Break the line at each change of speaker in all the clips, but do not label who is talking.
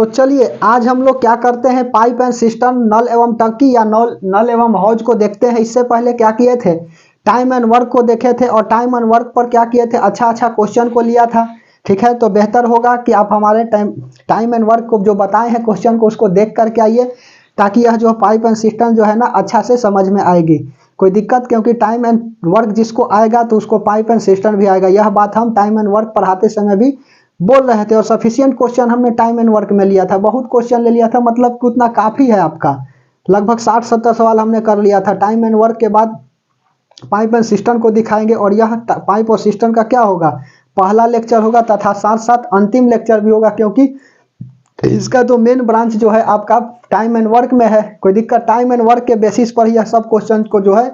तो चलिए आज हम लोग क्या करते हैं, पाइप एंड सिस्टम, नल एवं टंकी या नल एवं हौज को देखते हैं। इससे पहले क्या किए थे, टाइम एंड वर्क को देखे थे और टाइम एंड वर्क पर क्या किए थे, अच्छा क्वेश्चन को लिया था। ठीक है, तो बेहतर होगा कि आप हमारे टाइम एंड वर्क को जो बताए हैं क्वेश्चन को उसको देख करके आइए, ताकि यह जो पाइप एंड सिस्टम जो है ना अच्छा से समझ में आएगी। कोई दिक्कत, क्योंकि टाइम एंड वर्क जिसको आएगा तो उसको पाइप एंड सिस्टम भी आएगा। यह बात हम टाइम एंड वर्क पढ़ाते समय भी बोल रहे थे और सफिशिएंट क्वेश्चन हमने टाइम एंड वर्क में लिया था। बहुत क्वेश्चन ले लिया था, मतलब कितना काफ़ी है आपका, लगभग 60-70 सवाल हमने कर लिया था। टाइम एंड वर्क के बाद पाइप एंड सिस्टम को दिखाएंगे और यह पाइप और सिस्टम का क्या होगा, पहला लेक्चर होगा तथा साथ साथ अंतिम लेक्चर भी होगा, क्योंकि इसका तो मेन ब्रांच जो है आपका टाइम एंड वर्क में है। कोई दिक्कत, टाइम एंड वर्क के बेसिस पर यह सब क्वेश्चन को जो है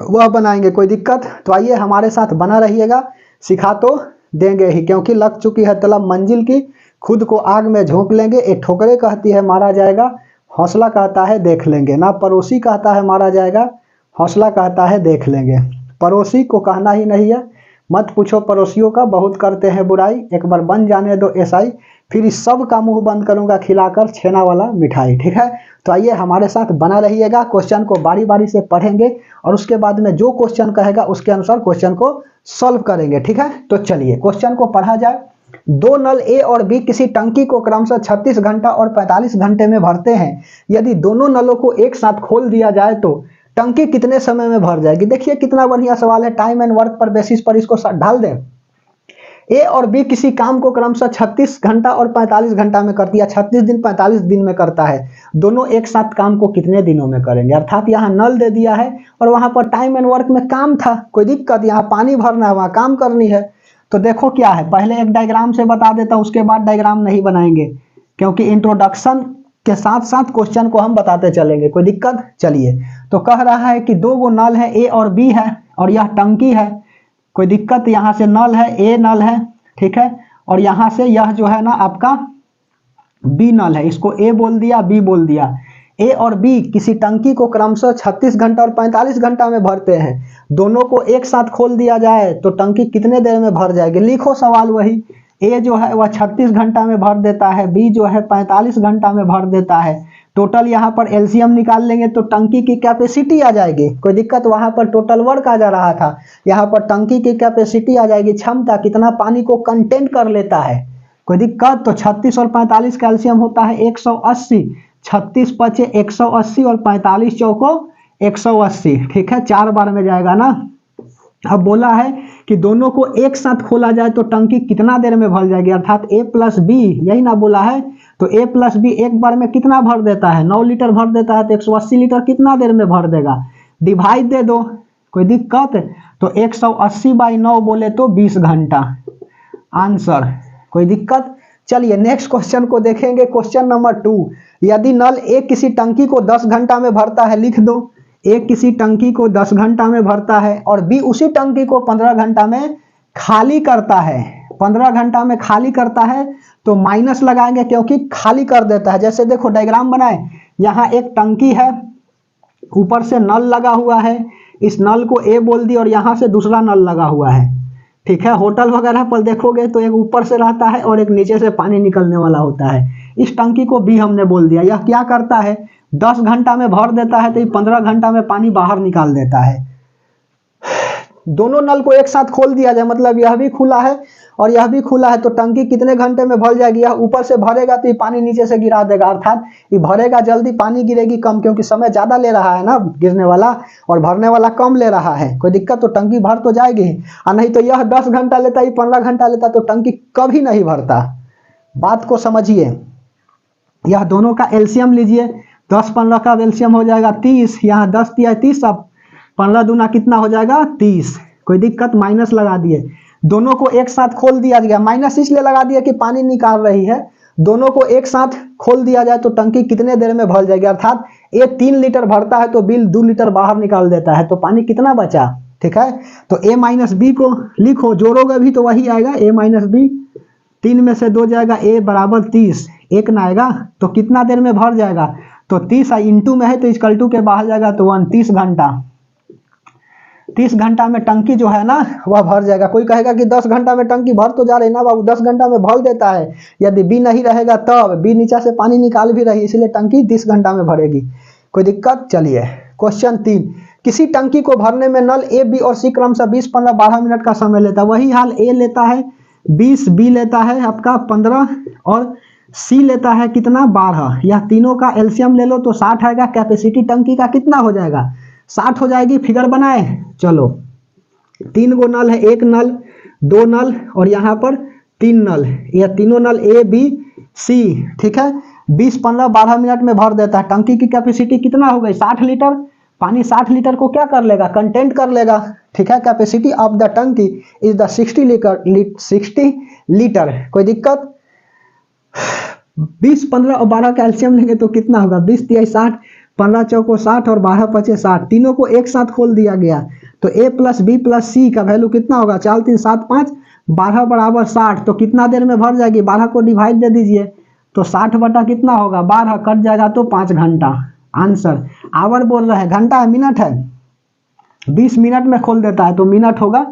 वह बनाएंगे। कोई दिक्कत, तो आइए हमारे साथ बना रहिएगा, सिखा तो देंगे ही, क्योंकि लग चुकी है तलब मंजिल की, खुद को आग में झोंक लेंगे। एक ठोकरे कहती है मारा जाएगा, हौसला कहता है देख लेंगे। ना पड़ोसी कहता है मारा जाएगा, हौसला कहता है देख लेंगे। पड़ोसी को कहना ही नहीं है, मत पूछो पड़ोसियों का, बहुत करते हैं बुराई, एक बार बन जाने दो एसआई, फिर इस सब का मुंह बंद करूंगा खिलाकर छेना वाला मिठाई। ठीक है, तो आइए हमारे साथ बना रहिएगा, क्वेश्चन को बारी बारी से पढ़ेंगे और उसके बाद में जो क्वेश्चन कहेगा उसके अनुसार क्वेश्चन को सॉल्व करेंगे। ठीक है, तो चलिए क्वेश्चन को पढ़ा जाए। दो नल ए और बी किसी टंकी को क्रमशः 36 घंटा और 45 घंटे में भरते हैं। यदि दोनों नलों को एक साथ खोल दिया जाए तो टंकी कितने समय में भर जाएगी। देखिए कितना बढ़िया सवाल है, टाइम एंड वर्क पर बेसिस पर इसको ढाल दें। ए और बी किसी काम को क्रमशः 36 घंटा और 45 घंटा में करती है, 36 दिन 45 दिन में करता है। दोनों एक साथ काम को कितने दिनों में करेंगे। अर्थात यहाँ नल दे दिया है और वहां पर टाइम एंड वर्क में काम था। कोई दिक्कत, यहाँ पानी भरना है, वहां काम करनी है। तो देखो क्या है, पहले एक डायग्राम से बता देता हूं, उसके बाद डायग्राम नहीं बनाएंगे, क्योंकि इंट्रोडक्शन के साथ साथ क्वेश्चन को हम बताते चलेंगे। कोई दिक्कत, चलिए। तो कह रहा है कि दो गो नल है, ए और बी है और यह टंकी है। कोई दिक्कत, यहाँ से नल है, ए नल है, ठीक है, और यहाँ से यह जो है ना आपका बी नल है, इसको ए बोल दिया, बी बोल दिया। ए और बी किसी टंकी को क्रमशः 36 घंटा और 45 घंटा में भरते हैं। दोनों को एक साथ खोल दिया जाए तो टंकी कितने देर में भर जाएगी। लिखो सवाल वही, ए जो है वह 36 घंटा में भर देता है, बी जो है 45 घंटा में भर देता है। टोटल यहाँ पर एलसीएम निकाल लेंगे तो टंकी की कैपेसिटी आ जाएगी। कोई दिक्कत, वहां पर टोटल वर्क आ जा रहा था, यहाँ पर टंकी की कैपेसिटी आ जाएगी, क्षमता, कितना पानी को कंटेन कर लेता है। कोई दिक्कत, तो 36 और 45 का एलसीएम होता है 180, 36 पचे 180 और 45 चौको 180। ठीक है, 4 बार में जाएगा ना। अब बोला है कि दोनों को एक साथ खोला जाए तो टंकी कितना देर में भर जाएगी, अर्थात ए प्लस बी, यही ना बोला है। तो ए प्लस बी एक बार में कितना भर देता है, 9 लीटर भर देता है, तो 180 लीटर कितना देर में भर देगा। डिवाइड दे दो, कोई दिक्कत, तो 180/9 बोले तो 20 घंटा आंसर। कोई दिक्कत, चलिए नेक्स्ट क्वेश्चन को देखेंगे। क्वेश्चन नंबर 2, यदि नल ए किसी टंकी को 10 घंटा में भरता है, लिख दो, ए किसी टंकी को 10 घंटा में भरता है और बी उसी टंकी को 15 घंटा में खाली करता है। 15 घंटा में खाली करता है तो माइनस लगाएंगे, क्योंकि खाली कर देता है। जैसे देखो डायग्राम बनाए, यहाँ एक टंकी है, ऊपर से नल लगा हुआ है, इस नल को ए बोल दी और यहाँ से दूसरा नल लगा हुआ है। ठीक है, होटल वगैरह पर देखोगे तो एक ऊपर से रहता है और एक नीचे से पानी निकलने वाला होता है। इस टंकी को बी हमने बोल दिया। यह क्या करता है, 10 घंटा में भर देता है तो ये 15 घंटा में पानी बाहर निकाल देता है। दोनों नल को एक साथ खोल दिया जाए, मतलब यह भी खुला है और यह भी खुला है, तो टंकी कितने घंटे में भर जाएगी। यह ऊपर से भरेगा तो ये पानी नीचे से गिरा देगा, अर्थात ये भरेगा जल्दी, पानी गिरेगी कम, क्योंकि समय ज्यादा ले रहा है ना गिरने वाला और भरने वाला कम ले रहा है। कोई दिक्कत, तो टंकी भर तो जाएगी। और नहीं तो यह 10 घंटा लेता है, 15 घंटा लेता, तो टंकी कभी नहीं भरता। बात को समझिए। यह दोनों का एलसीएम लीजिए, 10-15 का एलसीएम हो जाएगा 30, यहाँ 10 दिया 30, अब 15 दूना कितना हो जाएगा 30। कोई दिक्कत, माइनस लगा दिए। दोनों को एक साथ खोल दिया गया, माइनस इसलिए लगा दिया कि पानी निकाल रही है। दोनों को एक साथ खोल दिया जाए तो टंकी कितने देर में भर जाएगी, अर्थात ए 3 लीटर भरता है तो बिल 2 लीटर बाहर निकाल देता है, तो पानी कितना बचा। ठीक है, तो ए माइनस बी को लिखो, जोड़ोगे भी तो वही आएगा, ए माइनस बी, 3 में से 2 जाएगा, ए बराबर 30, एक ना आएगा तो कितना देर में भर जाएगा, तो 30 इंटू में है तो इक्वल टू के बाहर जाएगा तो 29 घंटा। 30 घंटा में टंकी जो है ना वह भर जाएगा। कोई कहेगा कि 10 घंटा में टंकी भर तो जा रही ना बाबू, 10 घंटा में भर देता है, यदि बी नहीं रहेगा तब, बी नीचे से पानी निकाल भी रही है, इसलिए टंकी 30 घंटा में भरेगी। कोई दिक्कत? चलिए क्वेश्चन 3, किसी टंकी को भरने में नल ए बी और सी क्रमशः 20 15 12 मिनट का समय लेता है। वही हाल ए लेता है 20, बी लेता है आपका 15 और सी लेता है कितना 12। यह तीनों का एलसीएम ले लो तो 60 आएगा। कैपेसिटी टंकी का कितना हो जाएगा? 60 हो जाएगी। फिगर बनाए, चलो 3 गो नल है, एक नल, 2 नल और यहाँ पर 3 नल, यह तीनों नल ए बी सी, ठीक है। 20 15 12 मिनट में भर देता है। टंकी की कैपेसिटी कितना हो गई? 60 लीटर। पानी 60 लीटर को क्या कर लेगा? कंटेंट कर लेगा, ठीक है। कैपेसिटी ऑफ द टंकी इज द 60 लीटर। कोई दिक्कत? 20 15 और 12 का एलसीएम लेंगे तो कितना होगा? 20 तिया 60, 15 चौको 60 और 12 पचे 60। तीनों को एक साथ खोल दिया गया तो ए प्लस बी प्लस सी का वैल्यू कितना होगा? 4 3 7 5, 12 बराबर 60। तो कितना देर में भर जाएगी? 12 को डिवाइड दे दीजिए तो 60 बटा कितना होगा? 12, कट जाएगा तो 5 घंटा। आंसर आवर बोल रहे हैं, घंटा है मिनट है? 20 मिनट में खोल देता है तो मिनट होगा,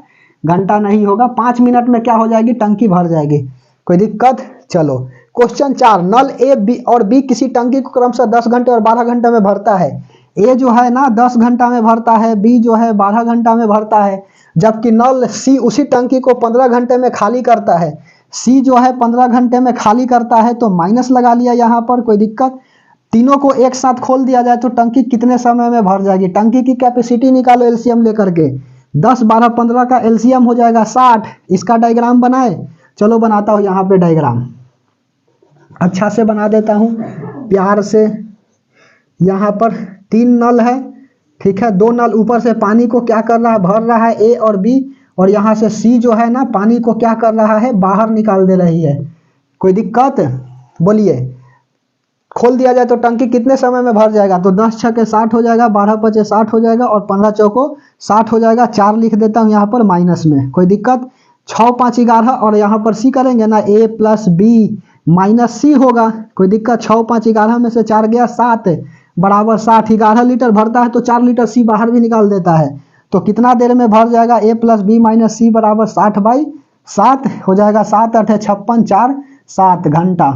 घंटा नहीं होगा। 5 मिनट में क्या हो जाएगी? टंकी भर जाएगी। कोई दिक्कत? चलो क्वेश्चन 4, नल ए बी और बी किसी टंकी को क्रमशः 10 घंटे और 12 घंटे में भरता है। ए जो है ना 10 घंटा में भरता है, बी जो है 12 घंटा में भरता है, जबकि नल सी उसी टंकी को 15 घंटे में खाली करता है। सी जो है 15 घंटे में खाली करता है तो माइनस लगा लिया यहाँ पर। कोई दिक्कत? तीनों को एक साथ खोल दिया जाए तो टंकी कितने समय में भर जाएगी? टंकी की कैपेसिटी निकालो एलसीएम लेकर के। 10 12 15 का एलसीएम हो जाएगा 60। इसका डायग्राम बनाए, चलो बनाता हूँ यहाँ पे डायग्राम, अच्छा से बना देता हूँ प्यार से। यहाँ पर 3 नल है, ठीक है। 2 नल ऊपर से पानी को क्या कर रहा है? भर रहा है, ए और बी। और यहाँ से सी जो है ना पानी को क्या कर रहा है? बाहर निकाल दे रही है। कोई दिक्कत? बोलिए। खोल दिया जाए तो टंकी कितने समय में भर जाएगा? तो 10 छके 60 हो जाएगा, 12 पचे 60 हो जाएगा और 15 चौको 60 हो जाएगा। 4 लिख देता हूँ यहाँ पर माइनस में। कोई दिक्कत? 6 5 11 और यहाँ पर सी करेंगे ना, ए प्लस बी माइनस सी होगा। कोई दिक्कत? 6 5 11 में से 4 गया 7 बराबर 60। 11 लीटर भरता है तो 4 लीटर सी बाहर भी निकाल देता है। तो कितना देर में भर जाएगा? ए प्लस बी माइनस सी बराबर 60/7 हो जाएगा। 7 8 56 4 7 घंटा।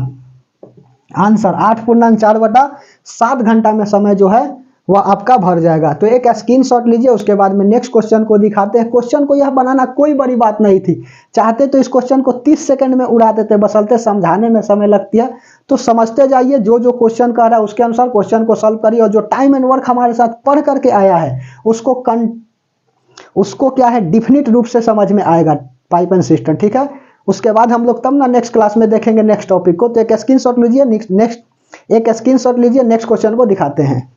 आंसर 8.4 बटा 7 घंटा में समय जो है वह आपका भर जाएगा। तो एक स्क्रीनशॉट लीजिए, उसके बाद में नेक्स्ट क्वेश्चन को दिखाते हैं। क्वेश्चन को यह बनाना कोई बड़ी बात नहीं थी, चाहते तो इस क्वेश्चन को 30 सेकंड में उड़ा देते, बसलते समझाने में समय लगती है। तो समझते जाइए, जो जो क्वेश्चन कह रहा है उसके अनुसार क्वेश्चन को सॉल्व करिए, और जो टाइम एंड वर्क हमारे साथ पढ़ करके आया है उसको क्या है डिफिनिट रूप से समझ में आएगा पाइप एंड सिस्टम, ठीक है। उसके बाद हम लोग तब ना नेक्स्ट क्लास में देखेंगे नेक्स्ट टॉपिक को। तो एक स्क्रीनशॉट लीजिए, नेक्स्ट क्वेश्चन को दिखाते हैं।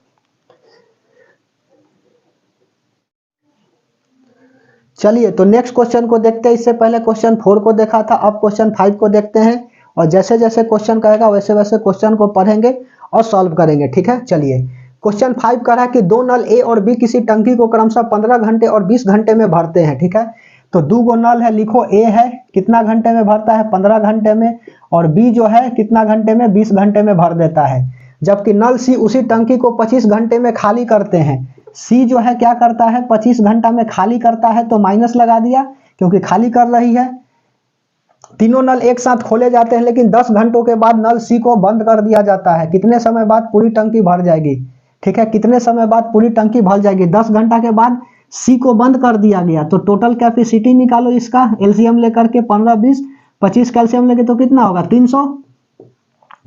चलिए तो नेक्स्ट क्वेश्चन को देखते हैं। इससे पहले क्वेश्चन 4 को देखा था, अब क्वेश्चन 5 को देखते हैं। और जैसे जैसे क्वेश्चन कहेगा वैसे वैसे क्वेश्चन को पढ़ेंगे और सॉल्व करेंगे, ठीक है। चलिए क्वेश्चन 5 कह रहा है कि 2 नल ए और बी किसी टंकी को क्रमशः 15 घंटे और 20 घंटे में भरते हैं, ठीक है। तो 2 गो नल है, लिखो ए है कितना घंटे में भरता है? 15 घंटे में। और बी जो है कितना घंटे में? 20 घंटे में भर देता है। जबकि नल सी उसी टंकी को 25 घंटे में खाली करते हैं। सी जो है क्या करता है? 25 घंटा में खाली करता है तो माइनस लगा दिया क्योंकि खाली कर रही है। तीनों नल एक साथ खोले जाते हैं, लेकिन 10 घंटों के बाद नल सी को बंद कर दिया जाता है। कितने समय बाद पूरी टंकी भर जाएगी? ठीक है, कितने समय बाद पूरी टंकी भर जाएगी? 10 घंटा के बाद सी को बंद कर दिया गया। तो टोटल कैपेसिटी निकालो इसका एलसीएम लेकर के, 15 20 25 का एलसीएम लेके तो कितना होगा? 300।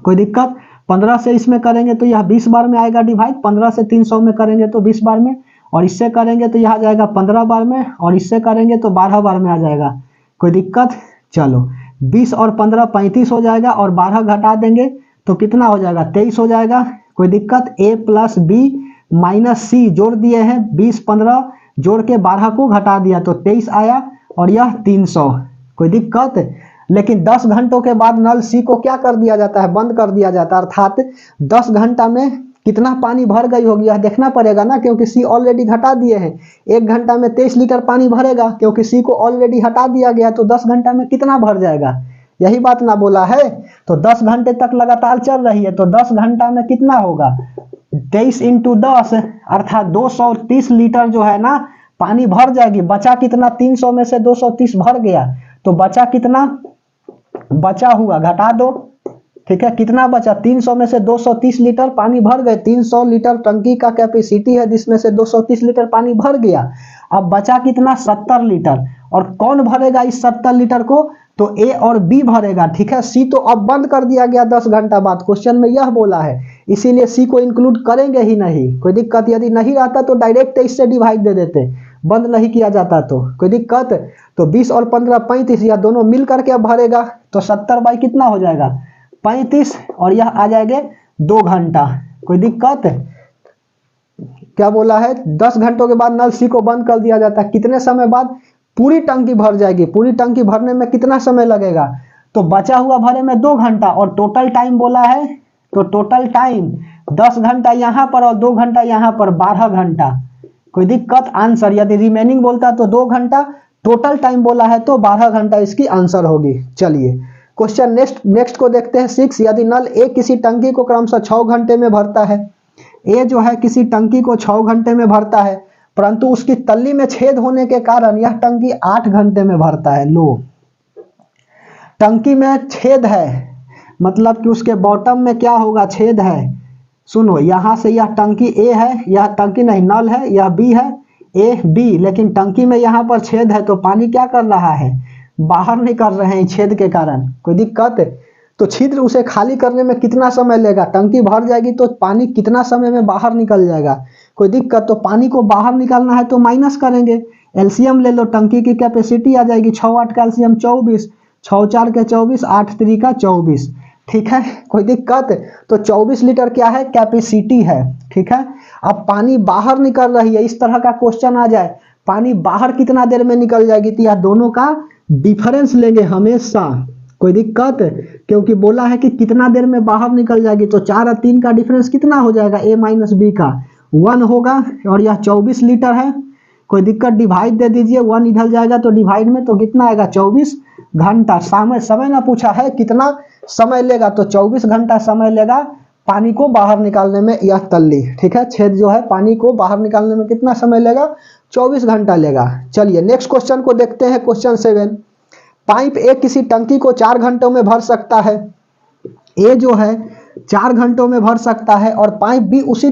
कोई दिक्कत? 15 से इसमें करेंगे तो यह 20 बार में आएगा डिवाइड, 15 से 300 में करेंगे तो 20 बार में, और इससे करेंगे तो यह आ जाएगा 15 बार में, और इससे करेंगे तो 12 बार में आ जाएगा। कोई दिक्कत? चलो 20 और 15 35 हो जाएगा, और 12 घटा देंगे तो कितना हो जाएगा? 23 हो जाएगा। कोई दिक्कत? ए प्लस बी माइनस सी जोड़ दिए हैं, 20 15 जोड़ के 12 को घटा दिया तो 23 आया, और यह 300। कोई दिक्कत? लेकिन 10 घंटों के बाद नल सी को क्या कर दिया जाता है? बंद कर दिया जाता है। अर्थात 10 घंटा में कितना पानी भर गई होगी यह देखना पड़ेगा ना, क्योंकि सी ऑलरेडी घटा दिए हैं। 1 घंटा में 23 लीटर पानी भरेगा, क्योंकि सी को ऑलरेडी हटा दिया गया। तो 10 घंटा में कितना भर जाएगा? यही बात ना बोला है। तो 10 घंटे तक लगातार चल रही है, तो 10 घंटा में कितना होगा? 23 × 10 अर्थात 230 लीटर जो है ना पानी भर जाएगी। बचा कितना, 300 में से 230 भर गया, तो बचा कितना, बचा हुआ घटा दो, ठीक है, कितना बचा, 300 में से 230 लीटर पानी भर गए। 300 लीटर टंकी का कैपेसिटी है जिसमें से 230 लीटर पानी भर गया। अब बचा कितना, 70 लीटर। और कौन भरेगा इस 70 लीटर को, तो ए और बी भरेगा, ठीक है। सी तो अब बंद कर दिया गया 10 घंटा बाद, क्वेश्चन में यह बोला है, इसीलिए सी को इंक्लूड करेंगे ही नहीं। कोई दिक्कत यदि नहीं रहता तो डायरेक्ट इससे डिवाइड दे देते, बंद नहीं किया जाता तो कोई दिक्कत। तो 20 और 15 35, या दोनों मिल करके अब भरेगा, तो 70 बाई कितना हो जाएगा, 35, और यह आ जाएंगे 2 घंटा। कोई दिक्कत, क्या बोला है, 10 घंटों के बाद नल सी को बंद कर दिया जाता है। कितने समय बाद, पूरी टंकी भर जाएगी। पूरी टंकी भरने में कितना समय लगेगा, तो बचा हुआ भरे में 2 घंटा, और टोटल टाइम बोला है, तो टोटल टाइम 10 घंटा यहाँ पर और 2 घंटा यहाँ पर, 12 घंटा। कोई दिक्कत, आंसर यदि रिमेनिंग बोलता तो 2 घंटा, टोटल टाइम बोला है तो 12 घंटा इसकी आंसर होगी। चलिए क्वेश्चन नेक्स्ट को देखते हैं। 6, यदि नल ए किसी टंकी को क्रमशः 6 घंटे में भरता है, ए जो है किसी टंकी को 6 घंटे में भरता है, परंतु उसकी तल्ली में छेद होने के कारण यह टंकी 8 घंटे में भरता है। लो, टंकी में छेद है, मतलब कि उसके बॉटम में क्या होगा, छेद है। सुनो, यहां से यह टंकी ए है, यह टंकी नहीं नल है, यह बी है, ए बी, लेकिन टंकी में यहाँ पर छेद है, तो पानी क्या कर रहा है, बाहर निकल रहे हैं छेद के कारण। कोई दिक्कत, तो छिद्र उसे खाली करने में कितना समय लेगा, टंकी भर जाएगी तो पानी कितना समय में बाहर निकल जाएगा। कोई दिक्कत, तो पानी को बाहर निकालना है तो माइनस करेंगे, एलसीएम ले लो, टंकी की कैपेसिटी आ जाएगी 6 8 का एलसीएम 24, 6 4 के 24, 8 3 का 24, ठीक है। कोई दिक्कत, तो 24 लीटर क्या है, कैपेसिटी है, ठीक है। अब पानी बाहर निकल रही है, इस तरह का क्वेश्चन आ जाए, पानी बाहर कितना देर में निकल जाएगी, तो यह दोनों का डिफरेंस लेंगे हमेशा। कोई दिक्कत, क्योंकि बोला है कि कितना देर में बाहर निकल जाएगी, तो 4 और 3 का डिफरेंस कितना हो जाएगा, ए माइनस बी का 1 होगा, और यह 24 लीटर है। कोई दिक्कत, डिवाइड दे दीजिए, 1 इधर जाएगा तो डिवाइड में, तो कितना आएगा, 24 घंटा। समय ना पूछा है कितना समय लेगा, तो 24 घंटा समय लेगा पानी को बाहर निकालने में यह तल्ली, ठीक है। छेद जो है पानी को बाहर निकालने में कितना समय लेगा, 24 घंटा लेगा। चलिए नेक्स्ट क्वेश्चन को देखते हैं। क्वेश्चन 7, पाइप ए किसी टंकी को 4 घंटों में भर सकता है। ए जो है 4 घंटों में भर सकता है, और पाइप बी उसी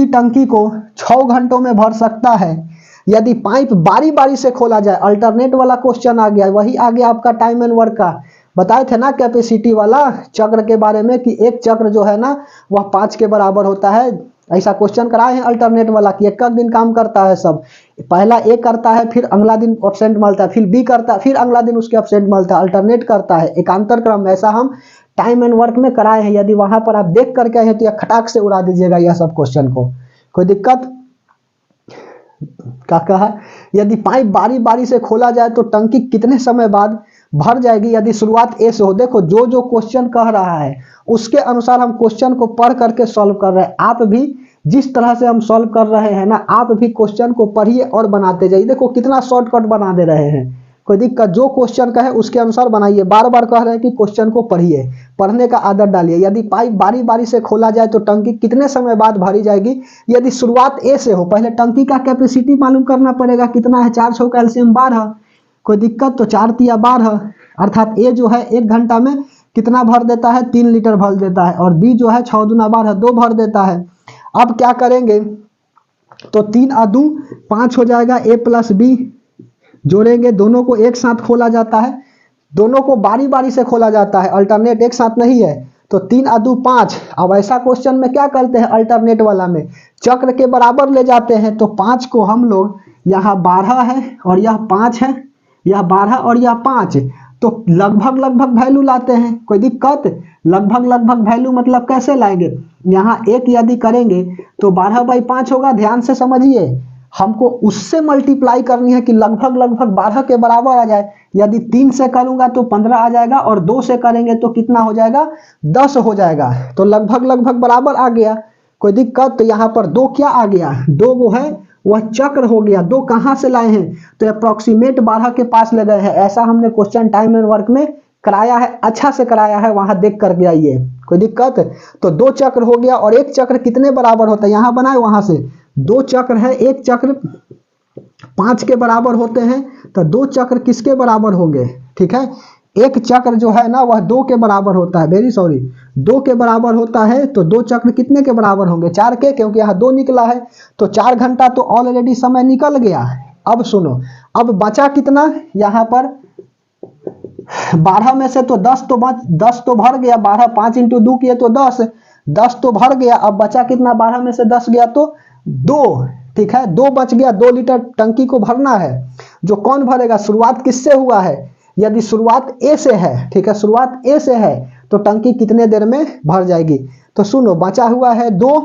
टंकी को 6 घंटों में भर सकता है। यदि पाइप बारी बारी से खोला जाए, अल्टरनेट वाला क्वेश्चन आ गया, वही आ गया आपका टाइम एंड वर्क का। बताए थे ना कैपेसिटी वाला चक्र के बारे में, कि एक चक्र जो है ना वह 5 के बराबर होता है। ऐसा क्वेश्चन कराए हैं अल्टरनेट वाला कि एक दिन काम करता है सब, पहला ए करता है, फिर अगला दिन एब्सेंट मिलता है, फिर बी करता है, फिर अगला दिन उसके एब्सेंट मिलता है, अल्टरनेट करता है एकांतर क्रम। ऐसा हम टाइम एंड वर्क में कराए हैं। यदि वहां पर आप देख करके आए हैं तो यह खटाक से उड़ा दीजिएगा यह सब क्वेश्चन को। कोई दिक्कत, क्या कहा, यदि पाइप बारी बारी से खोला जाए तो टंकी कितने समय बाद भर जाएगी। यदि शुरुआत ए से हो, देखो जो जो क्वेश्चन कह रहा है उसके अनुसार हम क्वेश्चन को पढ़ करके सॉल्व कर रहे हैं। आप भी जिस तरह से हम सॉल्व कर रहे हैं ना, आप भी क्वेश्चन को पढ़िए और बनाते जाइए। देखो कितना शॉर्टकट बना दे रहे हैं। कोई दिक्कत, जो क्वेश्चन का है उसके अनुसार बनाइए। बार बार कह रहे हैं कि क्वेश्चन को पढ़िए, पढ़ने का आदत डालिए। यदि पाइप बारी बारी से खोला जाए तो टंकी कितने समय बाद भरी जाएगी। यदि शुरुआत ए से हो, पहले टंकी का कैपेसिटी मालूम करना पड़ेगा कितना है, 4 6 का एलसीएम 12। कोई दिक्कत, तो 4 तिया 12, अर्थात ए जो है 1 घंटा में कितना भर देता है, 3 लीटर भर देता है, और बी जो है 6 दूना 12, 2 भर देता है। अब क्या करेंगे, तो 3 और 2 5 हो जाएगा, ए प्लस बी जोड़ेंगे, दोनों को एक साथ खोला जाता है, दोनों को बारी बारी से खोला जाता है, अल्टरनेट एक साथ नहीं है। तो 3 और 2 5। अब ऐसा क्वेश्चन में क्या करते हैं, अल्टरनेट वाला में चक्र के बराबर ले जाते हैं। तो 5 को हम लोग, यहाँ 12 है और यह 5 है, यह 12 और यह 5, तो लगभग वैल्यू लाते हैं। कोई दिक्कत, लगभग वैल्यू मतलब कैसे लाएंगे, यहाँ 1 यदि करेंगे तो 12/5 होगा। ध्यान से समझिए, हमको उससे मल्टीप्लाई करनी है कि लगभग 12 के बराबर आ जाए। यदि 3 से करूंगा तो 15 आ जाएगा, और 2 से करेंगे तो कितना हो जाएगा, 10 हो जाएगा। तो लगभग बराबर आ गया। कोई दिक्कत, तो यहाँ पर 2 क्या आ गया, 2 वो है वह चक्र हो गया। 2 कहाँ से लाए हैं, तो अप्रोक्सीमेट 12 के पास ले गए हैं। ऐसा हमने क्वेश्चन टाइम एंड वर्क में कराया है, अच्छा से कराया है, वहां देख करके आइए। कोई दिक्कत, तो 2 चक्र हो गया, और एक चक्र कितने बराबर होता है, यहाँ बनाए वहां से, दो चक्र है, एक चक्र 5 के बराबर होते हैं, तो दो चक्र किसके बराबर होंगे? ठीक है, एक चक्र जो है ना वह 2 के बराबर होता है, वेरी सॉरी, 2 के बराबर होता है, तो दो चक्र कितने के बराबर होंगे? 4 के, क्योंकि यहाँ 2 निकला है, तो 4 घंटा तो ऑलरेडी समय निकल गया। अब सुनो, अब बचा कितना यहाँ पर? 12 में से तो 10 तो भर गया, 12 5 इंटू 2 किए तो 10 तो भर गया। अब बचा कितना? 12 में से 10 गया तो 2, ठीक है, 2 बच गया। 2 लीटर टंकी को भरना है, जो कौन भरेगा? शुरुआत किससे हुआ है? यदि शुरुआत ए से है, ठीक है, शुरुआत ए से है, तो टंकी कितने देर में भर जाएगी? तो सुनो, बचा हुआ है 2,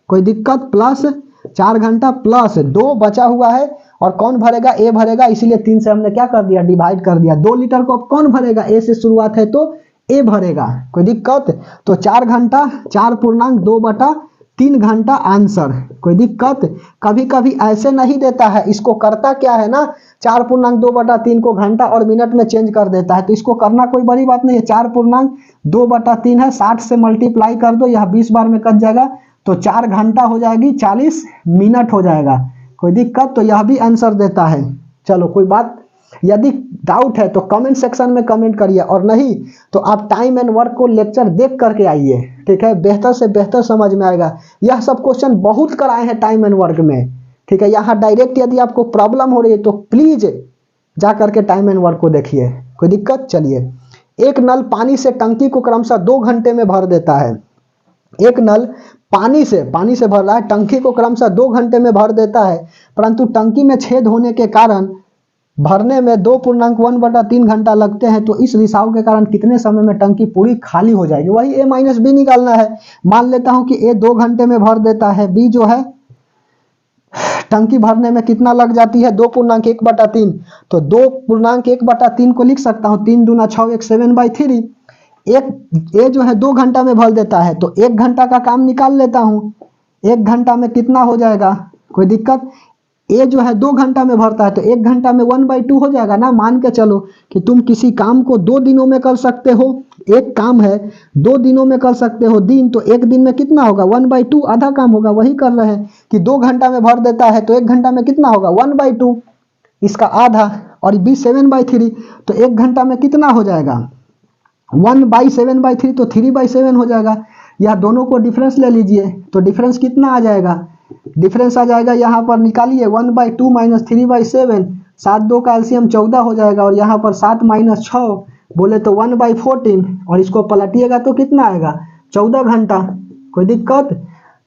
कोई दिक्कत, प्लस 4 घंटा प्लस 2 बचा हुआ है, और कौन भरेगा? ए भरेगा, इसीलिए 3 से हमने क्या कर दिया? डिवाइड कर दिया। 2 लीटर को अब कौन भरेगा? ए से शुरुआत है तो ए भरेगा, कोई दिक्कत? तो 4 घंटा 4.2/3 घंटा आंसर, कोई दिक्कत? कभी कभी ऐसे नहीं देता है, इसको करता क्या है ना, 4.2/3 को घंटा और मिनट में चेंज कर देता है, तो इसको करना कोई बड़ी बात नहीं है। 4.2/3 है, 60 से मल्टीप्लाई कर दो, यह 20 बार में कट जाएगा, तो 4 घंटा हो जाएगी, 40 मिनट हो जाएगा, कोई दिक्कत? तो यह भी आंसर देता है। चलो कोई बात, यदि डाउट है तो कमेंट सेक्शन में कमेंट करिए, और नहीं तो आप टाइम एंड वर्क को लेक्चर देख करके आइए, ठीक है, बेहतर से बेहतर समझ में आएगा। यह सब क्वेश्चन बहुत कराए हैं टाइम एंड वर्क में, ठीक है। यहाँ डायरेक्ट यदि आपको प्रॉब्लम हो रही है तो प्लीज जा करके टाइम एंड वर्क को देखिए, कोई दिक्कत? चलिए, एक नल पानी से टंकी को क्रमशः 2 घंटे में भर देता है। एक नल पानी से भर रहा है, टंकी को क्रमशः 2 घंटे में भर देता है, परंतु टंकी में छेद होने के कारण भरने में 2.1/3 घंटा लगते हैं, तो इस रिसाव के कारण कितने समय में टंकी पूरी खाली हो जाएगी? वही ए माइनस बी निकालना है। मान लेता हूं कि ए 2 घंटे में भर देता है, बी जो है टंकी भरने में कितना लग जाती है? 2.1/3, तो 2.1/3 को लिख सकता हूँ, 3 दूना 6, 1 7/3। एक ए जो है 2 घंटा में भर देता है, तो 1 घंटा का काम निकाल लेता हूँ, 1 घंटा में कितना हो जाएगा? कोई दिक्कत? ए जो है 2 घंटा में भरता है, तो 1 घंटा में 1/2 हो जाएगा ना। मान के चलो कि तुम किसी काम को 2 दिनों में कर सकते हो, एक काम है 2 दिनों में कर सकते हो दिन, तो 1 दिन में कितना होगा? 1/2, आधा काम होगा। वही कर रहे हैं कि 2 घंटा में भर देता है, तो 1 घंटा में कितना होगा? 1/2, इसका आधा, और बी 7/3, तो 1 घंटा में कितना हो जाएगा? 1/7/3, तो 3/7 हो जाएगा। यह दोनों को डिफरेंस ले लीजिए, तो डिफरेंस कितना आ जाएगा? डिफरेंस आ जाएगा, यहाँ पर निकालिए, 1/2 माइनस 3/7, 7 2 का एलसीएम 14 हो जाएगा, और यहाँ पर 7 माइनस 6 बोले तो 1/14, और इसको पलटिएगा तो कितना आएगा? 14 घंटा, कोई दिक्कत?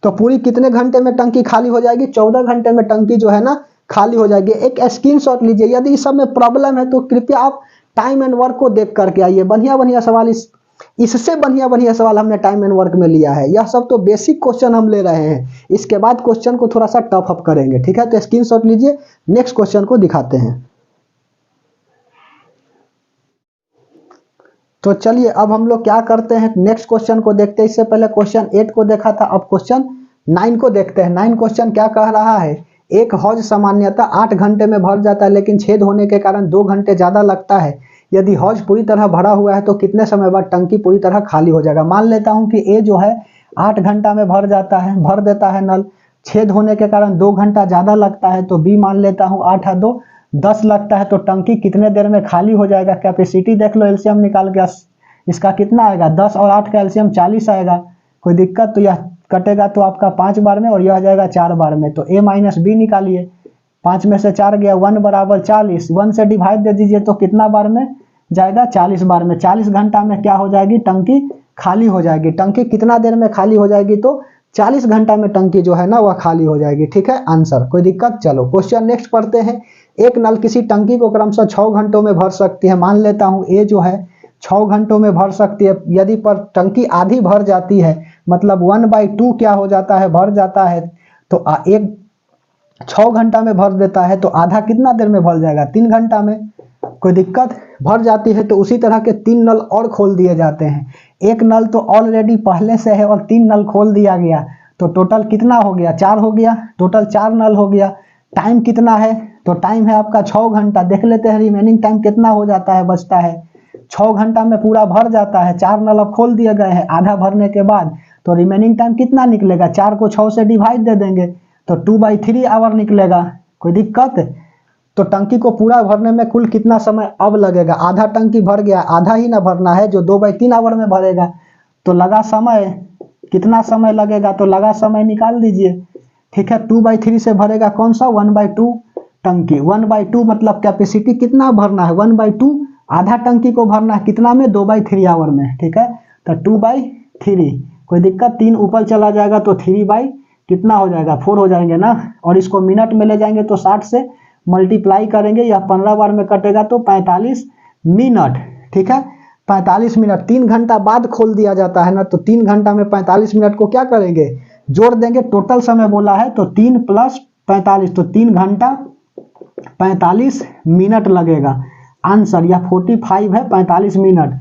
तो पूरी कितने घंटे में टंकी खाली हो जाएगी? 14 घंटे में टंकी जो है ना खाली हो जाएगी। एक स्क्रीनशॉट लीजिए। यदि इस सब में प्रॉब्लम है तो कृपया आप टाइम एंड वर्क को देख करके आइए। बढ़िया बढ़िया सवाल, इससे बढ़िया बढ़िया सवाल हमने टाइम एंड वर्क में लिया है। यह सब तो बेसिक क्वेश्चन हम ले रहे हैं, इसके बाद क्वेश्चन को थोड़ा सा टफ अप करेंगे, ठीक है। तो स्क्रीनशॉट लीजिए, नेक्स्ट क्वेश्चन को दिखाते हैं। तो चलिए अब हम लोग क्या करते हैं, नेक्स्ट क्वेश्चन को देखते हैं। इससे पहले क्वेश्चन 8 को देखा था, अब क्वेश्चन 9 को देखते हैं। 9 क्वेश्चन क्या कह रहा है? एक हौज सामान्यतः 8 घंटे में भर जाता है, लेकिन छेद होने के कारण 2 घंटे ज्यादा लगता है। यदि हौज पूरी तरह भरा हुआ है तो कितने समय बाद टंकी पूरी तरह खाली हो जाएगा? मान लेता हूं कि ए जो है 8 घंटा में भर देता है नल, छेद होने के कारण 2 घंटा ज्यादा लगता है, तो बी मान लेता हूं 8 और 2 10 लगता है, तो टंकी कितने देर में खाली हो जाएगा? कैपेसिटी देख लो, एलसीएम निकाल के इसका कितना आएगा? 10 और 8 का एलसीएम 40 आएगा। कोई दिक्कत? तो यह कटेगा तो आपका 5 बार में, और यह आ जाएगा 4 बार में। तो ए माइनस बी निकालिए, 5 में से 4 गया, 1 बराबर 40, 1 से डिवाइड दे दीजिए तो कितना बार में जाएगा? 40 बार में। 40 घंटा में क्या हो जाएगी? टंकी खाली हो जाएगी। टंकी कितना देर में खाली हो जाएगी? तो 40 घंटा में टंकी जो है ना वह खाली हो जाएगी, ठीक है, आंसर। कोई दिक्कत? चलो क्वेश्चन नेक्स्ट पढ़ते हैं। एक नल किसी टंकी को क्रमशः 6 घंटों में भर सकती है। मान लेता हूं ए जो है 6 घंटों में भर सकती है। यदि पर टंकी आधी भर जाती है, मतलब 1/2 क्या हो जाता है? भर जाता है, तो एक 6 घंटा में भर देता है, तो आधा कितना देर में भर जाएगा? 3 घंटा में। कोई दिक्कत? भर जाती है तो उसी तरह के 3 नल और खोल दिए जाते हैं। एक नल तो ऑलरेडी पहले से है और 3 नल खोल दिया गया, तो टोटल कितना हो गया? 4 हो गया, टोटल 4 नल हो गया। टाइम कितना है? तो टाइम है आपका 6 घंटा। देख लेते हैं रिमेनिंग टाइम कितना हो जाता है, बचता है। 6 घंटा में पूरा भर जाता है, 4 नल अब खोल दिए गए हैं आधा भरने के बाद, तो रिमेनिंग टाइम कितना निकलेगा? 4 को 6 से डिवाइड दे देंगे तो 2/3 आवर निकलेगा। कोई दिक्कत? तो टंकी को पूरा भरने में कुल कितना समय अब लगेगा? आधा टंकी भर गया, आधा ही ना भरना है जो 2/3 आवर में भरेगा। तो लगा समय, कितना समय लगेगा? तो लगा समय निकाल दीजिए। ठीक है, 2/3 से भरेगा कौन सा? 1/2 टंकी। 1/2 मतलब कैपेसिटी कितना भरना है? 1/2 आधा टंकी को भरना है कितना में? 2/3 आवर में। ठीक है, तो 2/3। कोई दिक्कत? 3 ऊपर चला जाएगा तो 3 कितना हो जाएगा? 4 हो जाएंगे ना। और इसको मिनट में ले जाएंगे तो 60 से मल्टीप्लाई करेंगे, या 15 बार में कटेगा तो 45 मिनट। ठीक है, 45 मिनट 3 घंटा बाद खोल दिया जाता है ना, तो 3 घंटा में 45 मिनट को क्या करेंगे? जोड़ देंगे। टोटल समय बोला है तो 3 + 45, तो 3 घंटा 45 मिनट लगेगा। आंसर या 45 है 45 मिनट।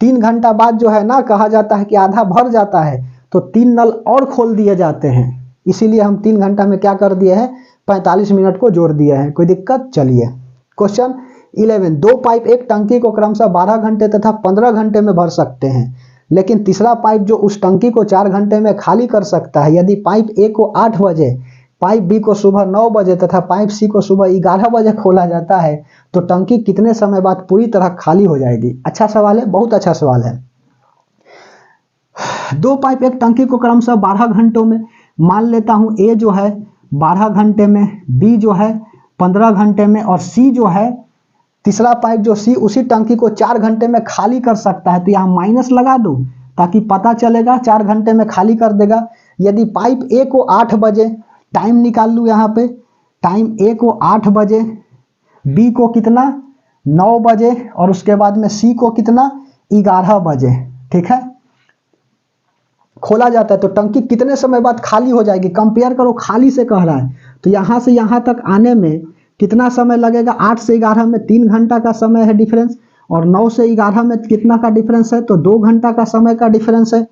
3 घंटा बाद जो है ना, कहा जाता है कि आधा भर जाता है, तो 3 नल और खोल दिए जाते हैं, इसीलिए हम 3 घंटा में क्या कर दिए हैं? 45 मिनट को जोड़ दिया है। कोई दिक्कत? चलिए क्वेश्चन 11। 2 पाइप एक टंकी को क्रमशः 12 घंटे तथा 15 घंटे में भर सकते हैं, लेकिन तीसरा पाइप जो उस टंकी को 4 घंटे में खाली कर सकता है, यदि पाइप ए को 8 बजे, पाइप बी को सुबह 9 बजे तथा पाइप सी को सुबह 11 बजे खोला जाता है, तो टंकी कितने समय बाद पूरी तरह खाली हो जाएगी? अच्छा सवाल है, बहुत अच्छा सवाल है। 2 पाइप एक टंकी को क्रमशः 12 घंटों में, मान लेता हूं ए जो है 12 घंटे में, बी जो है 15 घंटे में, और सी जो है तीसरा पाइप जो सी उसी टंकी को 4 घंटे में खाली कर सकता है। तो यहाँ माइनस लगा दूं ताकि पता चलेगा 4 घंटे में खाली कर देगा। यदि पाइप ए को 8 बजे, टाइम निकाल लूँ यहाँ पे, टाइम ए को 8 बजे, बी को कितना 9 बजे, और उसके बाद में सी को कितना 11 बजे, ठीक है, खोला जाता है, तो टंकी कितने समय बाद खाली हो जाएगी? कंपेयर करो, खाली से कह रहा है, तो यहाँ से यहाँ तक आने में कितना समय लगेगा? 8 से 11 में 3 घंटा का समय है डिफरेंस, और 9 से 11 में कितना का डिफरेंस है? तो 2 घंटा का समय का डिफरेंस है।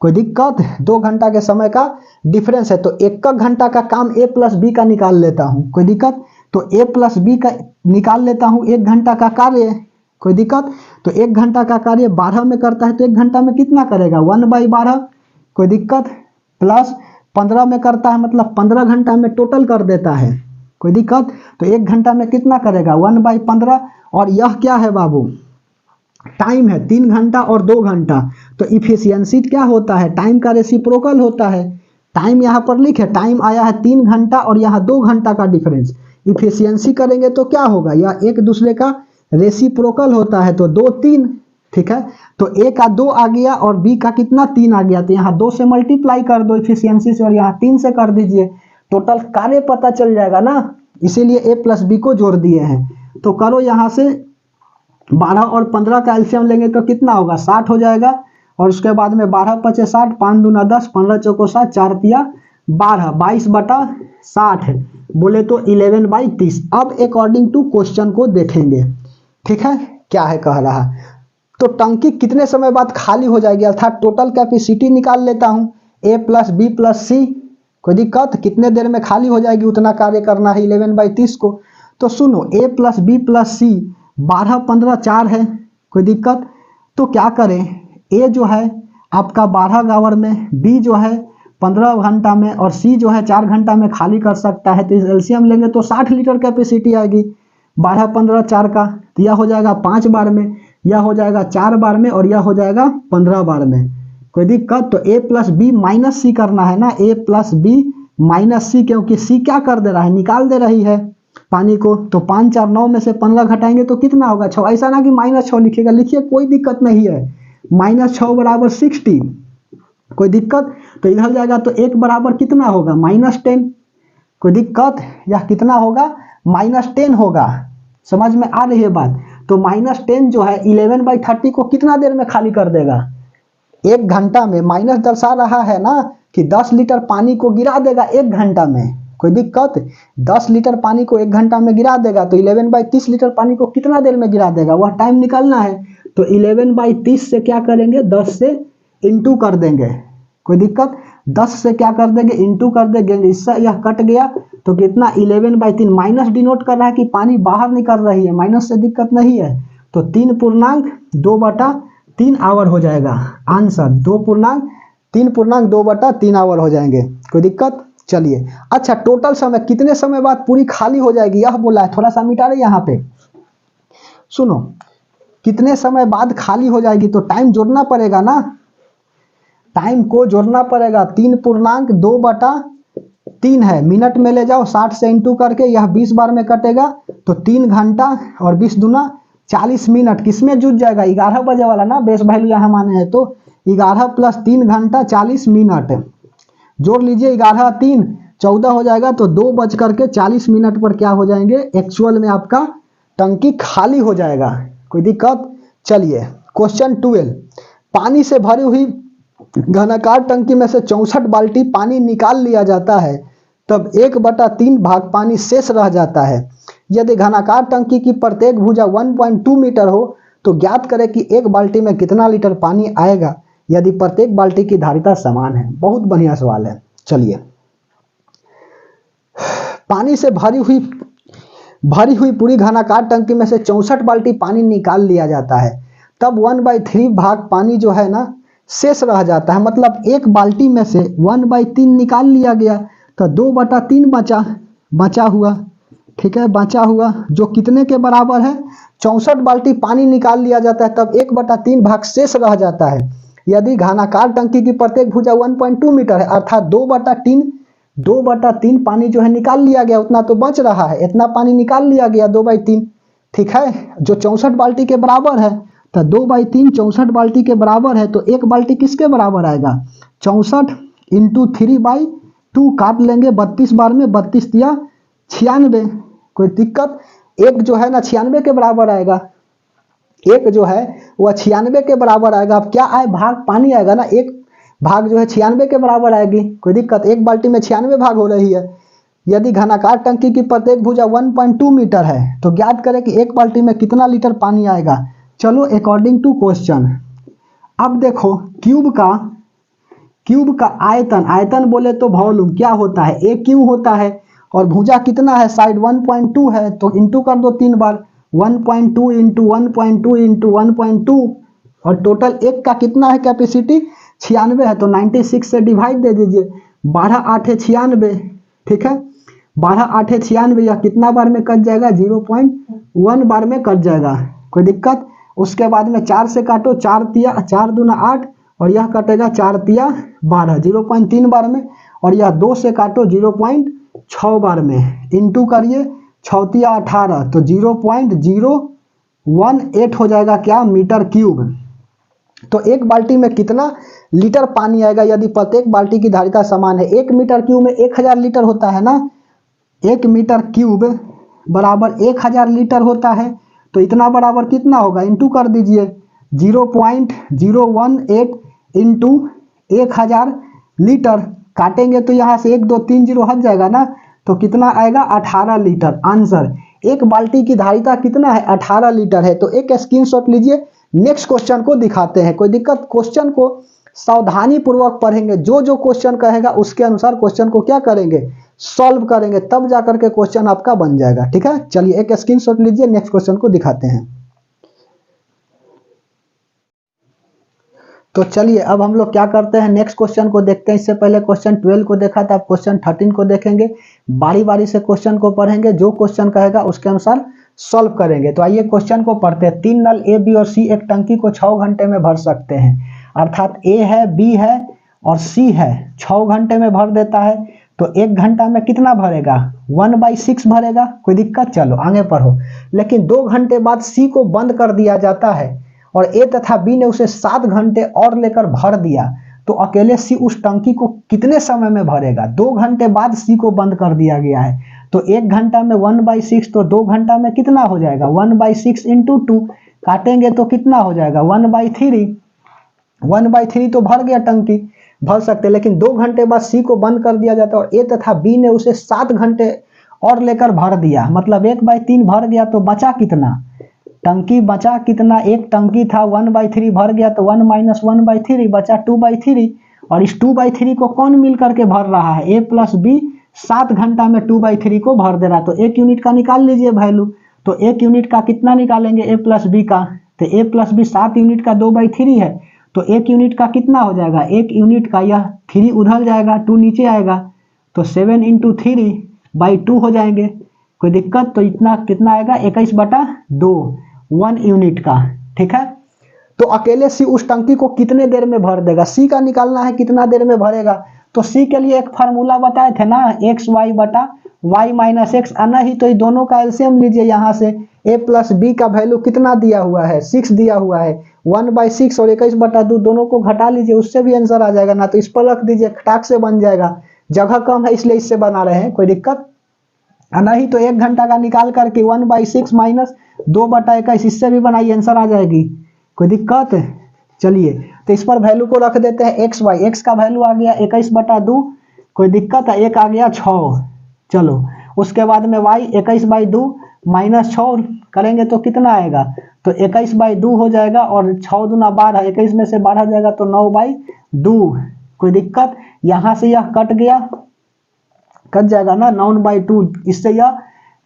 कोई दिक्कत? 2 घंटा के समय का डिफरेंस है, तो 1 घंटा का काम ए प्लस बी का निकाल लेता हूँ। कोई दिक्कत? तो ए प्लस बी का निकाल लेता हूँ 1 घंटा का कार्य। कोई दिक्कत? तो 1 घंटा का कार्य 12 में करता है, तो 1 घंटा में कितना करेगा? 1/12। कोई दिक्कत? प्लस 15 में करता है, मतलब 15 घंटा में टोटल कर देता है। कोई दिक्कत? तो 1 घंटा में कितना करेगा? 1/15। और यह क्या है बाबू? टाइम है, 3 घंटा और 2 घंटा। तो इफिशियंसी क्या होता है? टाइम का रेसिप्रोकल होता है। टाइम यहाँ पर लिखे, टाइम आया है 3 घंटा और यहाँ 2 घंटा का डिफरेंस। इफिशियंसी करेंगे तो क्या होगा? यह एक दूसरे का रेसिप्रोकल होता है, तो 2 3, ठीक है। तो ए का 2 आ गया और बी का कितना 3 आ गया, तो यहाँ 2 से मल्टीप्लाई कर दो इफिशियंसी से, और यहाँ 3 से कर दीजिए, टोटल कार्य पता चल जाएगा ना, इसीलिए ए प्लस बी को जोड़ दिए हैं। तो करो यहाँ से 12 और 15 का एलसीएम लेंगे तो कितना होगा? 60 हो जाएगा, और उसके बाद में 12 × 5 = 60, 5 दूना 10, 15 चौको 7, 4 तिया 12, 22/60 बोले तो 11/30। अब अकॉर्डिंग टू क्वेश्चन को देखेंगे, ठीक है, क्या है कह रहा। तो टंकी कितने समय बाद खाली हो जाएगी, अर्थात टोटल कैपेसिटी निकाल लेता हूं, ए प्लस बी प्लस सी। कोई दिक्कत? कितने देर में खाली हो जाएगी, उतना कार्य करना है 11/30 को। तो सुनो, ए प्लस बी प्लस सी 12 15 4 है। कोई दिक्कत? तो क्या करें, ए जो है आपका 12 आवर में, बी जो है 15 घंटा में, और सी जो है 4 घंटा में खाली कर सकता है, तो इस एलसीएम लेंगे तो 60 लीटर कैपेसिटी आएगी 12 15 4 का। तो यह हो जाएगा 5 बार में, यह हो जाएगा 4 बार में, और यह हो जाएगा 15 बार में। कोई दिक्कत? तो ए प्लस बी माइनस सी करना है ना, ए प्लस बी माइनस सी, क्योंकि सी क्या कर दे रहा है? निकाल दे रही है पानी को। तो 5 4 9 में से 15 घटाएंगे तो कितना होगा? 6। ऐसा ना कि -6 लिखिएगा, लिखिए कोई दिक्कत नहीं है, -6 = 60। कोई दिक्कत? तो इधर जाएगा तो 1 बराबर कितना होगा? -10। कोई दिक्कत? यह कितना होगा? -10 होगा। समझ में आ रही है बात? तो -10 जो है 11/30 को कितना देर में खाली कर देगा? 1 घंटा में। माइनस दर्शा रहा है ना कि 10 लीटर पानी को गिरा देगा 1 घंटा में। कोई दिक्कत? 10 लीटर पानी को 1 घंटा में गिरा देगा, तो 11/30 लीटर पानी को कितना देर में गिरा देगा, वह टाइम निकालना है। तो 11/30 से क्या करेंगे? 10 से इंटू कर देंगे। कोई दिक्कत? 10 से क्या कर देंगे? इंटू कर देंगे। इससे यह कट गया तो कितना? 11/3। माइनस डिनोट कर रहा है कि पानी बाहर निकल रही है, माइनस से दिक्कत नहीं है। तो 3.2/3 आवर हो जाएगा आंसर। 3.2/3 आवर हो जाएंगे। कोई दिक्कत? चलिए अच्छा, टोटल समय कितने समय बाद पूरी खाली हो जाएगी यह बोला है, थोड़ा सा मिटा रहे यहाँ पे सुनो, कितने समय बाद खाली हो जाएगी, तो टाइम जोड़ना पड़ेगा ना, टाइम को जोड़ना पड़ेगा। 3.2/3 है, मिनट में ले जाओ 60 से इंटू करके, यह 20 बार में कटेगा तो 3 घंटा और 20 दूना 40 मिनट, किसमें जुट जाएगा 11 बजे वाला ना, बेस वैल्यू यहाँ माने हैं तो 11 + 3 घंटा 40 मिनट, जोड़ लीजिए 11 3 14 हो जाएगा, तो 2:40 पर क्या हो जाएंगे, एक्चुअल में आपका टंकी खाली हो जाएगा। कोई दिक्कत? चलिए क्वेश्चन 12, पानी से भरी हुई घनाकार टंकी में से 64 बाल्टी पानी निकाल लिया जाता है, तब 1/3 भाग पानी शेष रह जाता है। यदि घनाकार टंकी की प्रत्येक भुजा 1.2 मीटर हो तो ज्ञात करें कि एक बाल्टी में कितना लीटर पानी आएगा यदि प्रत्येक बाल्टी की धारिता समान है। बहुत बढ़िया सवाल है। चलिए, पानी से भरी हुई पूरी घनाकार टंकी में से 64 बाल्टी पानी निकाल लिया जाता है, तब 1/3 भाग पानी जो है ना शेष रह जाता है। मतलब एक बाल्टी में से 1/3 निकाल लिया गया तो 2/3 बचा हुआ, ठीक है, बचा हुआ जो कितने के बराबर है, 64 बाल्टी पानी निकाल लिया जाता है, तब 1/3 भाग शेष रह जाता है। यदि घनाकार टंकी की प्रत्येक भुजा 1.2 मीटर है, अर्थात 2/3 पानी जो है निकाल लिया गया, उतना तो बच रहा है, इतना पानी निकाल लिया गया 2/3, ठीक है, जो 64 बाल्टी के बराबर है, तो 2/3 64 बाल्टी के बराबर है, तो एक बाल्टी किसके बराबर आएगा, 64 × 3/2 काट लेंगे 32 बार में, 32 × 96, कोई दिक्कत, एक जो है ना 96 के बराबर आएगा, एक जो है वह 96 के बराबर आएगा। अब क्या आए, भाग पानी आएगा ना, एक भाग जो है 96 के बराबर आएगी, कोई दिक्कत, एक बाल्टी में 96 भाग हो रही है। यदि घनाकार टंकी की प्रत्येक भुजा 1.2 मीटर है तो ज्ञात करें कि एक बाल्टी में कितना लीटर पानी आएगा। चलो अकॉर्डिंग टू क्वेश्चन, अब देखो क्यूब का आयतन बोले तो वॉल्यूम क्या होता है, ए क्यू होता है, और भुजा कितना है, साइड 1.2 है, तो इंटू कर दो 3 बार, 1.2 × 1.2 × 1.2, और टोटल एक का कितना है कैपेसिटी 96 है, तो 96 से डिवाइड दे दीजिए, 12 8 96, ठीक है, 12 8 96, या कितना बार में कट जाएगा, 0.1 बार में कट जाएगा, कोई दिक्कत। उसके बाद में 4 से काटो, 4 दूना 8, और यह कटेगा 4 तिया 12, 0.3 बार में, और यह 2 से काटो 0.6 बार में, इंटू करिए 6 तिया 18, तो 0.018 हो जाएगा क्या, मीटर क्यूब। तो एक बाल्टी में कितना लीटर पानी आएगा यदि प्रत्येक बाल्टी की धारिता समान है। 1 मीटर क्यूब में 1000 लीटर होता है ना, 1 मीटर क्यूब बराबर 1000 लीटर होता है, तो इतना बराबर कितना होगा, इंटू कर दीजिए, 0.018 इंटू 1000 लीटर, काटेंगे तो यहाँ से 1 2 3 0 हट जाएगा ना, तो कितना आएगा 18 लीटर। आंसर, एक बाल्टी की धारिता कितना है, 18 लीटर है। तो एक स्क्रीनशॉट लीजिए, नेक्स्ट क्वेश्चन को दिखाते हैं। कोई दिक्कत, क्वेश्चन को सावधानी पूर्वक पढ़ेंगे, जो क्वेश्चन कहेगा उसके अनुसार क्वेश्चन को क्या करेंगे, सॉल्व करेंगे, तब जाकर के क्वेश्चन आपका बन जाएगा, ठीक है। चलिए एक स्क्रीनशॉट लीजिए, नेक्स्ट क्वेश्चन को दिखाते हैं। तो चलिए अब हम लोग क्या करते हैं, नेक्स्ट क्वेश्चन को देखते हैं। इससे पहले क्वेश्चन 12 को देखा था, अब क्वेश्चन 13 को देखेंगे, बारी बारी से क्वेश्चन को पढ़ेंगे, जो क्वेश्चन कहेगा उसके अनुसार सॉल्व करेंगे। तो आइए क्वेश्चन को पढ़ते हैं। 3 नल ए बी और सी एक टंकी को 6 घंटे में भर सकते हैं, अर्थात ए है, बी है और सी है, 6 घंटे में भर देता है, तो 1 घंटा में कितना भरेगा, 1/6 भरेगा। कोई दिक्कत, चलो आगे पढ़ो। लेकिन 2 घंटे बाद सी को बंद कर दिया जाता है और ए तथा बी ने उसे 7 घंटे और लेकर भर दिया, तो अकेले सी उस टंकी को कितने समय में भरेगा। 2 घंटे बाद सी को बंद कर दिया गया है, तो 1 घंटा में 1/6, तो 2 घंटा में कितना हो जाएगा, 1/6 × 2, काटेंगे तो कितना हो जाएगा 1/3। 1/3 तो भर गया, टंकी भर सकते, लेकिन 2 घंटे बाद सी को बंद कर दिया जाता है और ए तथा बी ने उसे 7 घंटे और लेकर भर दिया, मतलब 1/3 भर गया, तो बचा कितना, टंकी बचा कितना, एक टंकी था 1/3 भर गया, तो 1 - 1/3 बचा 2/3, और इस 2/3 को कौन मिल करके भर रहा है, ए प्लस बी 7 घंटा में 2/3 को भर दे रहा है। तो 1 यूनिट का निकाल लीजिए वैल्यू, तो 1 यूनिट का कितना निकालेंगे, ए प्लस बी का, तो ए प्लस बी 7 यूनिट का 2/3 है, तो 1 यूनिट का कितना हो जाएगा, 1 यूनिट का, यह 3 उधर जाएगा, 2 नीचे आएगा, तो 7 × 3/2 हो जाएंगे, कोई दिक्कत? तो इतना कितना आएगा 21/2 1 यूनिट का। ठीक है, तो अकेले सी उस टंकी को कितने देर में भर देगा? सी का निकालना है कितना देर में भरेगा। तो सी के लिए एक फार्मूला बताए थे ना, xy/y - x आना ही। तो ये दोनों का एलसीएम लीजिए यहाँ से। a + b का वैल्यू कितना दिया हुआ है? 6 दिया हुआ है। 1/6 और 21/2 दोनों को घटा लीजिए, उससे भी आंसर आ जाएगा ना। तो इस पर रख दीजिए, खटाक से बन जाएगा। जगह कम है इसलिए इससे बना रहे हैं, कोई दिक्कत नहीं। तो 1 घंटा का निकाल करके 1/6 - 2/21 इससे भी बनाइए, आंसर आ जाएगी, कोई दिक्कत? चलिए, तो इस पर वैल्यू को रख देते हैं एक्स वाई। एक्स का वैल्यू आ गया 21/2, कोई दिक्कत है? एक आ गया 6। चलो, उसके बाद में y 21/2 - 6 करेंगे तो कितना आएगा? तो 21/2 हो जाएगा और 6 दूना 12, 21 में से 12 जाएगा तो 9/2, कोई दिक्कत? यहाँ से यह कट गया, कट जाएगा ना 9/2, इससे यह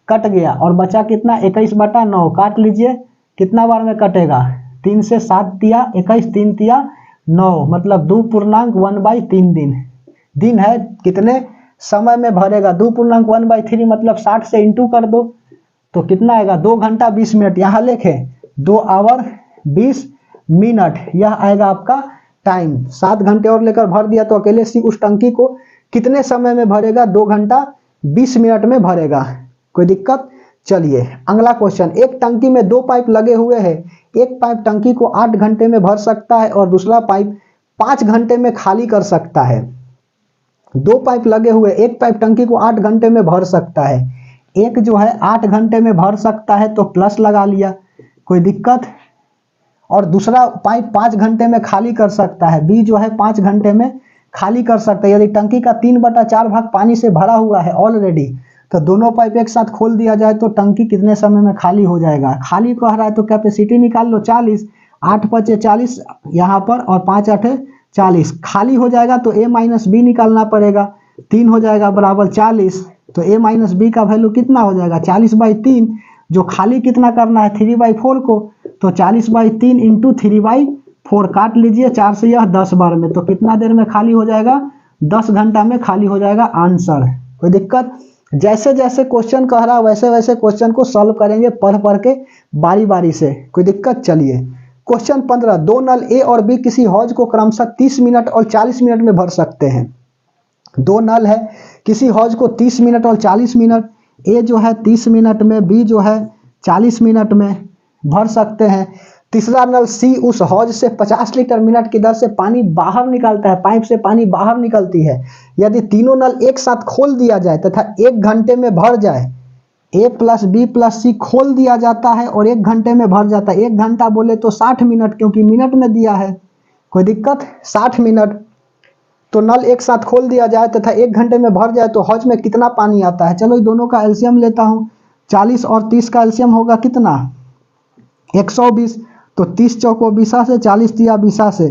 कट गया और बचा कितना 21/9। काट लीजिए, कितना बार में कटेगा? 3 से 7 दिया 21, 3 दिया 9, मतलब 2.1/3 दिन है। कितने समय में भरेगा? 2.1/3 मतलब 60 से इंटू कर दो तो कितना आएगा? 2 घंटा 20 मिनट। यहाँ लिखे 2 आवर 20 मिनट, यह आएगा आपका टाइम। 7 घंटे और लेकर भर दिया तो अकेले सी उस टंकी को कितने समय में भरेगा? 2 घंटा 20 मिनट में भरेगा, कोई दिक्कत? चलिए अगला क्वेश्चन। एक टंकी में 2 पाइप लगे हुए हैं। एक पाइप टंकी को 8 घंटे में भर सकता है और दूसरा पाइप 5 घंटे में खाली कर सकता है। 2 पाइप लगे हुए, एक पाइप टंकी को 8 घंटे में भर सकता है, एक जो है 8 घंटे में भर सकता है तो प्लस लगा लिया, कोई दिक्कत? और दूसरा पाइप 5 घंटे में खाली कर सकता है, बी जो है 5 घंटे में खाली कर सकता है। यदि टंकी का 3/4 भाग पानी से भरा हुआ है ऑलरेडी, तो दोनों पाइप एक साथ खोल दिया जाए तो टंकी कितने समय में खाली हो जाएगा? खाली कह रहा है तो कैपेसिटी निकाल लो 40, 8 × 5 = 40 यहाँ पर और 5 × 8 = 40। खाली हो जाएगा तो a - b निकालना पड़ेगा, 3 हो जाएगा बराबर 40। तो a - b का वैल्यू कितना हो जाएगा? 40/3। जो खाली कितना करना है? 3/4 को, तो 40/3 × 3/4 काट लीजिए, 4 से यह 10 बार में, तो कितना देर में खाली हो जाएगा? 10 घंटा में खाली हो जाएगा आंसर, कोई दिक्कत? जैसे जैसे क्वेश्चन कह रहा है वैसे वैसे क्वेश्चन को सॉल्व करेंगे पढ़ पढ़ के बारी बारी से, कोई दिक्कत? चलिए क्वेश्चन 15। 2 नल ए और बी किसी हौज को क्रमशः 30 मिनट और 40 मिनट में भर सकते हैं। 2 नल है, किसी हौज को 30 मिनट और 40 मिनट, ए जो है 30 मिनट में, बी जो है 40 मिनट में भर सकते हैं। तीसरा नल सी उस हौज से 50 लीटर मिनट की दर से पानी बाहर निकालता है, पाइप से पानी बाहर निकलती है। यदि तीनों नल एक साथ खोल दिया जाए तथा 1 घंटे में भर जाए, a + b + c खोल दिया जाता है और 1 घंटे में भर जाता है। 1 घंटा बोले तो 60 मिनट, क्योंकि मिनट में दिया है, कोई दिक्कत? 60 मिनट। तो नल एक साथ खोल दिया जाए तथा 1 घंटे में भर जाए तो हौज में कितना पानी आता है? चलो दोनों का एलसीएम लेता हूँ। 40 और 30 का एलसीएम होगा कितना? 120। तो 30 चौको 20 से, 40 दिया 20 से,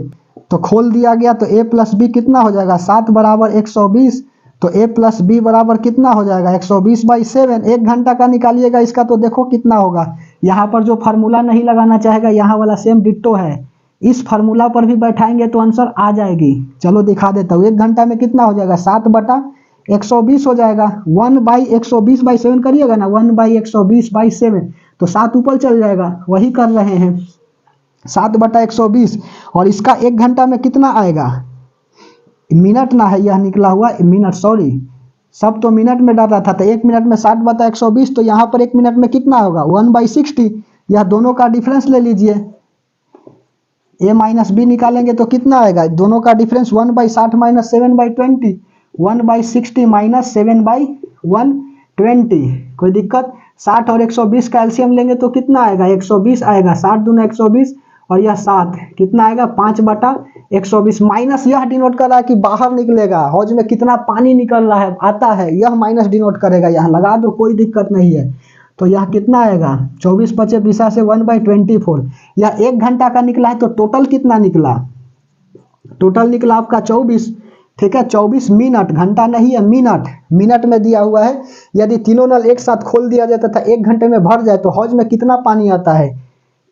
तो खोल दिया गया तो a + b कितना हो जाएगा? 7 बराबर 120। तो a + b बराबर कितना हो जाएगा? 120/7। 1 घंटा का निकालिएगा इसका तो देखो कितना होगा। यहाँ पर जो फार्मूला नहीं लगाना चाहेगा, यहाँ वाला सेम डिट्टो है, इस फार्मूला पर भी बैठाएंगे तो आंसर आ जाएगी। चलो दिखा देता हूँ। 1 घंटा में कितना हो जाएगा? 7/120 हो जाएगा। 1/120/7 करिएगा ना, 1/120/7, तो 7 ऊपर चल जाएगा, वही कर रहे हैं 7/120। और इसका 1 घंटा में कितना आएगा? मिनट ना है, यह निकला हुआ मिनट, सॉरी, सब तो मिनट में डाल रहा था। तो 1 मिनट में 60/120, तो यहाँ पर 1 मिनट में कितना होगा? 1/60। यह दोनों का डिफरेंस ले लीजिए, a - b निकालेंगे तो कितना आएगा? दोनों का डिफरेंस 1/60 - 7/20, 1/60 - 7/120, कोई दिक्कत? 60 और 120 का एलसीएम लेंगे तो कितना आएगा? 120 आएगा। 60 दूना 120 और यह 7, कितना आएगा? 5/120। माइनस यह डिनोट कर रहा है कि बाहर निकलेगा, हौज में कितना पानी निकल रहा है आता है, यह माइनस डिनोट करेगा। यहाँ लगा दो, कोई दिक्कत नहीं है। तो यह कितना आएगा? 24 × 5 = 20 से 1/24। यह 1 घंटा का निकला है तो टोटल कितना निकला? टोटल निकला आपका 24, ठीक है। 24 मिनट, घंटा नहीं है, मिनट, मिनट में दिया हुआ है। यदि तीनों नल एक साथ खोल दिया जाता था 1 घंटे में भर जाए तो हौज में कितना पानी आता है?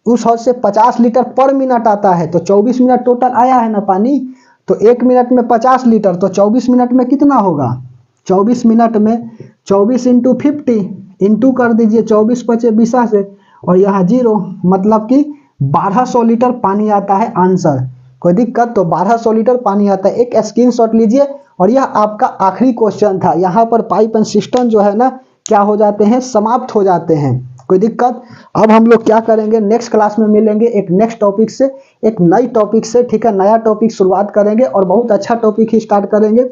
उस हौज से 50 लीटर पर मिनट आता है। तो 24 मिनट टोटल आया है ना पानी, तो 1 मिनट में 50 लीटर, तो 24 मिनट में कितना होगा? 24 मिनट में 24 इंटू 50 इंटू कर दीजिए 24 पचे 20 से, और यहाँ 0 मतलब कि 1200 लीटर पानी आता है आंसर। कोई दिक्कत? तो 1200 लीटर पानी आता है। एक स्क्रीनशॉट लीजिए, और यह आपका आखिरी क्वेश्चन था। यहाँ पर पाइप एंड सिस्टम जो है ना क्या हो जाते हैं, समाप्त हो जाते हैं। कोई दिक्कत? अब हम लोग क्या करेंगे, नेक्स्ट क्लास में मिलेंगे एक नेक्स्ट टॉपिक से, एक नई टॉपिक से, ठीक है। नया टॉपिक शुरुआत करेंगे और बहुत अच्छा टॉपिक ही स्टार्ट करेंगे।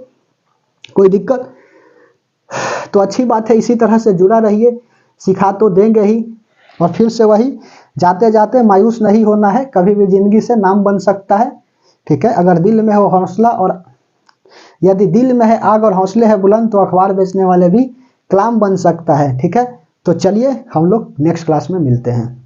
कोई दिक्कत? तो अच्छी बात है, इसी तरह से जुड़ा रहिए, सिखा तो देंगे ही। और फिर से वही, जाते जाते मायूस नहीं होना है, कभी भी जिंदगी से नाम बन सकता है, ठीक है। अगर दिल में हो हौसला, और यदि दिल में है आग और हौसले है बुलंद, तो अखबार बेचने वाले भी कलाम बन सकता है, ठीक है। तो चलिए हम लोग नेक्स्ट क्लास में मिलते हैं।